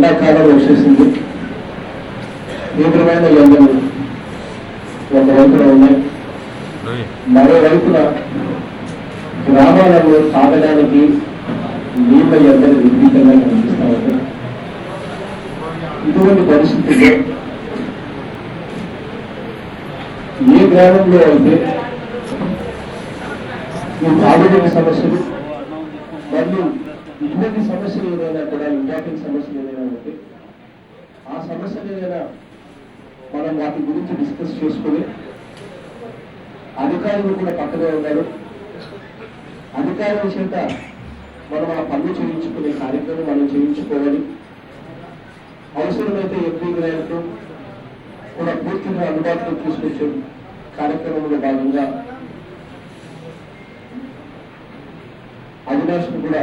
ఎండాకాలం వచ్చేసింది. తీవ్రమైన ఎండలు ఒకవైపున ఉన్నాయి, మరోవైపున గ్రామాలలో తాగడానికి నీళ్ళ ఎండలు విపరీతంగా కనిపిస్తా ఉంటాయి. ఇటువంటి పరిస్థితుల్లో ఏ గ్రామంలో అయితే ఈ తాగునీటి సమస్యలు మరియు ఇటువంటి సమస్యలు ఏదైనా కూడా ఇంపార్టెంట్ సమస్యలు ఏదైనా ఉంటే ఆ సమస్యలు ఏదైనా మనం వాటి గురించి డిస్కస్ చేసుకుని అధికారులు కూడా పక్కనే ఉన్నారు. అధికారుల చేత మనం ఆ పనులు చేయించుకునే కార్యక్రమం మనం చేయించుకోవాలి. అవసరమైతే ఎంపీ గ్రాంట్ కూడా పూర్తిగా అందుబాటులో తీసుకొచ్చే కార్యక్రమంలో భాగంగా అవినాష్ను కూడా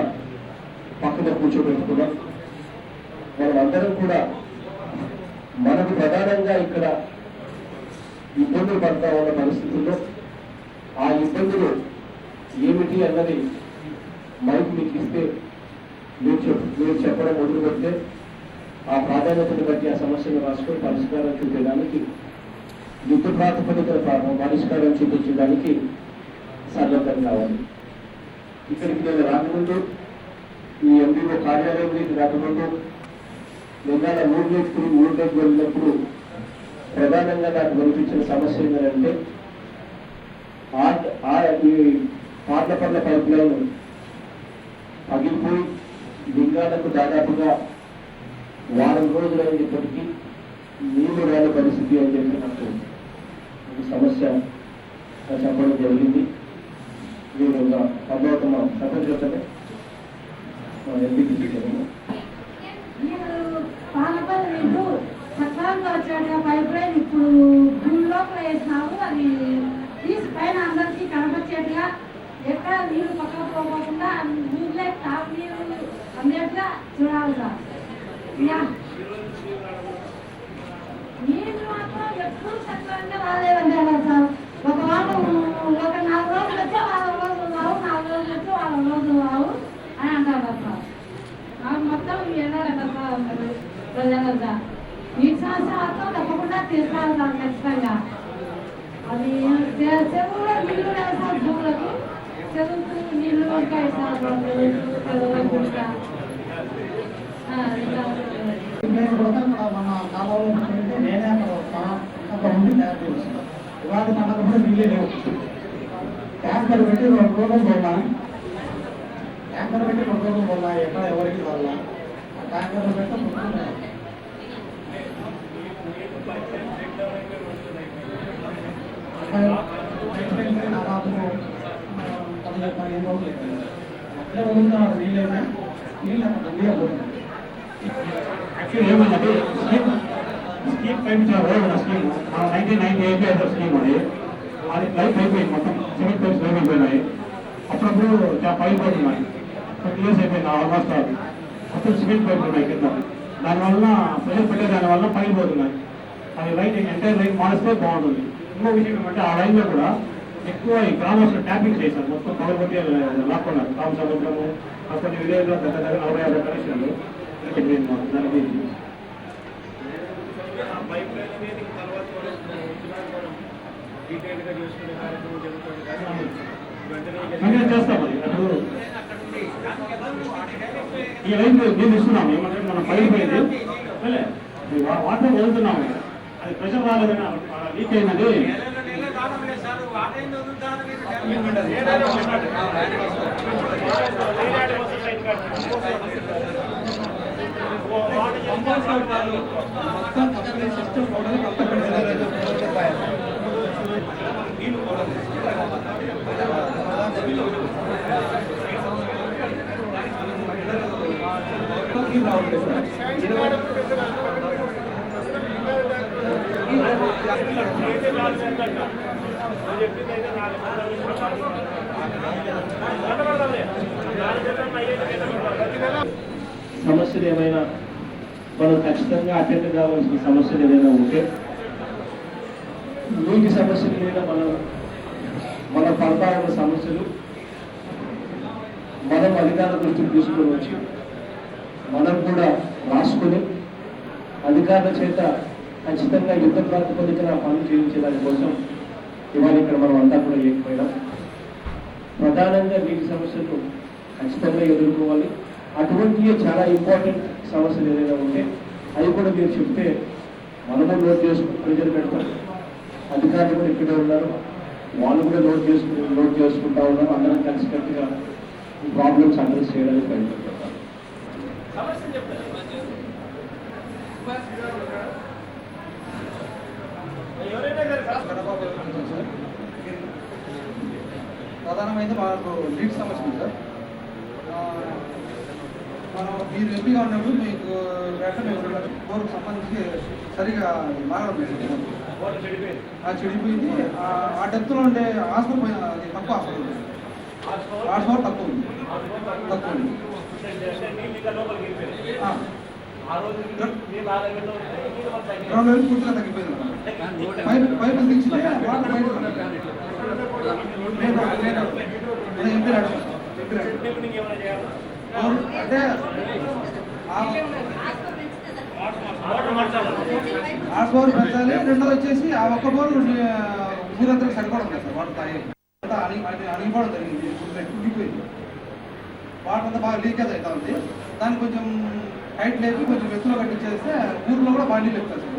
పక్కన కూర్చోబెట్టుకున్నాం. మనం అందరం కూడా మనకు ప్రధానంగా ఇక్కడ ఇబ్బందులు పడతా ఉన్న పరిస్థితుల్లో ఆ ఇబ్బందులు ఏమిటి అన్నది మైక్ మీకు ఇస్తే మీరు చెప్పడం మొదలు పెడితే ఆ ప్రాధాన్యతను బట్టి ఆ సమస్యను రాసుకొని పరిష్కారం చూపించడానికి యుద్ధ ప్రాతిపదికన పరిష్కారం చూపించడానికి సన్నద్ధం కావాలి. ఇక్కడికి నేను రాకముందు ఈ ఎంపీఓ కార్యాలయం నుంచి రాకముందు నిన్న మూడు వెళ్ళినప్పుడు ప్రధానంగా నాకు కనిపించిన సమస్య ఏంటంటే ఈ పార్లపర్ల పైప్ లైన్ పగిలిపోయి లింగాలకు దాదాపుగా వారం రోజులైన ఇప్పటికీ నీళ్లు రాని పరిస్థితి అని చెప్పి నాకు ఈ సమస్య చెప్పడం జరిగింది. నేను తర్వాత మా సభ్యులు చెప్పండి ఎంపీకి పైప్ లైన్ ఇప్పుడు భూమిలోకి వేసినాము. అది తీసి పైన అందరికీ కనపచ్చేట్టుగా ఎక్కడ నీళ్లు పక్కన పోకుండా ఊర్లే తాగునీరు అందేట్టుగా చూడాలి సార్. నీళ్ళు మాత్రం ఎప్పుడు సక్రమంగా రాలేదండి అలా సార్. ఒక వారం ఒక 4 రోజులు వచ్చి వారం రోజులు రావు, 4 రోజులు వచ్చి వారం రోజులు రావు అని అంటారు సార్. నాకు మొత్తం వెళ్ళాలంట సార్ ప్రజలంతా. నీటి సమస్య మాత్రం తప్పకుండా తీసుకోవాలి సార్ ఖచ్చితంగా. అది చెరువులో నీళ్లు లేవు సార్, భూములకు చెరువుకు నీళ్లు ఉంటాయి సార్. మన కాలంలో నేనే అక్కడ ఉండి తయారు చేస్తాను. ఉగాది పండుగ కూడా నీళ్ళే లేవు. ట్యాంకర్ పెట్టి 2 రోజులు పోయినా ఎక్కడ ఎవరికి వల్ల ఆ ట్యాంకర్లు పెట్టి పుట్టుకున్నాయి. దాదాపు 15 రోజులు అట్లే వదులుతున్నారు నీళ్ళైనా. నీళ్ళు అక్కడ పోతుంది. యాక్చువల్లీ ఏమన్నది స్కీమ్ పైపించారు స్కీమ్ 1998 స్కీమ్ అది లైఫ్ అయిపోయింది. మొత్తం సిమెంట్ పైప్స్ లైఫ్ అయిపోయినాయి. అప్పుడప్పుడు పైప్ పడుతున్నాయి. 20 years అయిపోయింది ఆల్మోస్ట్. అప్పుడు సిమెంట్ పైపులు ఉన్నాయి కింద. దానివల్ల ప్రెషర్ పెట్టే దానివల్ల పైలు పోతున్నాయి. అది లైట్ ఎంటైర్ లైట్ మారిస్తే బాగుంటుంది. ఇంకో విషయం ఏమంటే ఆ లైన్లో కూడా ఎక్కువ ఈ గ్రామస్తులు ట్యాపింగ్ చేశారు. మొత్తం పొగబట్టి లాక్కున్నారు. రామ సముద్రము కొన్ని విలేజ్లో దగ్గర 40-50 కనెక్షన్లు దానికి చేస్తాం. అది అప్పుడు ఈ లైన్ నేను ఇస్తున్నాము. ఏమంటే మనం పైపోయింది వాటర్ వదులుతున్నాము. అది ప్రెషర్ రాలేదని లీక్ అయినది. సమస్యలు ఏమైనా మనం ఖచ్చితంగా అటెండ్ కావాల్సిన సమస్యలు ఏదైనా ఉంటే నీటి సమస్యలు లేదా మన పడతా ఉన్న సమస్యలు మనం అధికారుల దృష్టికి తీసుకొని వచ్చి మనం కూడా రాసుకుని అధికారుల చేత ఖచ్చితంగా యుద్ధ ప్రాతిపదికన పనులు చేయించే దానికోసం ఇవాళ ఇక్కడ మనం అంతా కూడా లేకపోయినాం. ప్రధానంగా నీటి సమస్యలు ఖచ్చితంగా ఎదుర్కోవాలి. అటువంటి చాలా ఇంపార్టెంట్ సమస్యలు ఏదైనా ఉంటే అవి కూడా మీరు చెప్తే మనము నోట్ చేసుకుని ప్రజలు పెడతాం. అధికారులు కూడా ఇక్కడే ఉన్నారు, వాళ్ళు కూడా నోట్ చేసుకుంటా ఉన్నారు. అందరం కలిసికట్టుగా ఈ ప్రాబ్లమ్స్ అడ్రస్ చేయడానికి ప్రయత్నిస్తాం. ప్రధానమైతే మాకు నీటి సమస్య ఉంది సార్. మనం మీరు ఎంపీగా ఉన్నప్పుడు మీకు బోర్కు సంబంధించి సరిగా లాగడం లేదు, చెడిపోయింది. ఆ డెప్త్లో ఉండే హాస్పిటల్ పోయిన అది తక్కువ హాస్పిటల్ ఉంది, హాస్పిటల్ తక్కువ ఉంది. 2 రోజులు పూర్తిగా తగ్గిపోయింది. పైపు దించితే వాటర్ బయట అంటే ఆ బోర్ పెంచాలి. రెండోది వచ్చేసి ఆ ఒక్క బోర్ ఊరందరికి సరిపడా ఉంటుంది సార్. వాటర్ తాగి అణిగిపోవడం జరిగింది, కుంగిపోయింది. వాటర్ అంతా బాగా లీకేజ్ అవుతా ఉంది. దాన్ని కొంచెం హైట్ లేపి కొంచెం ఎత్తులో కట్టించేస్తే ఊర్లో కూడా బాగా నీళ్ళు ఎక్కుతారు సార్.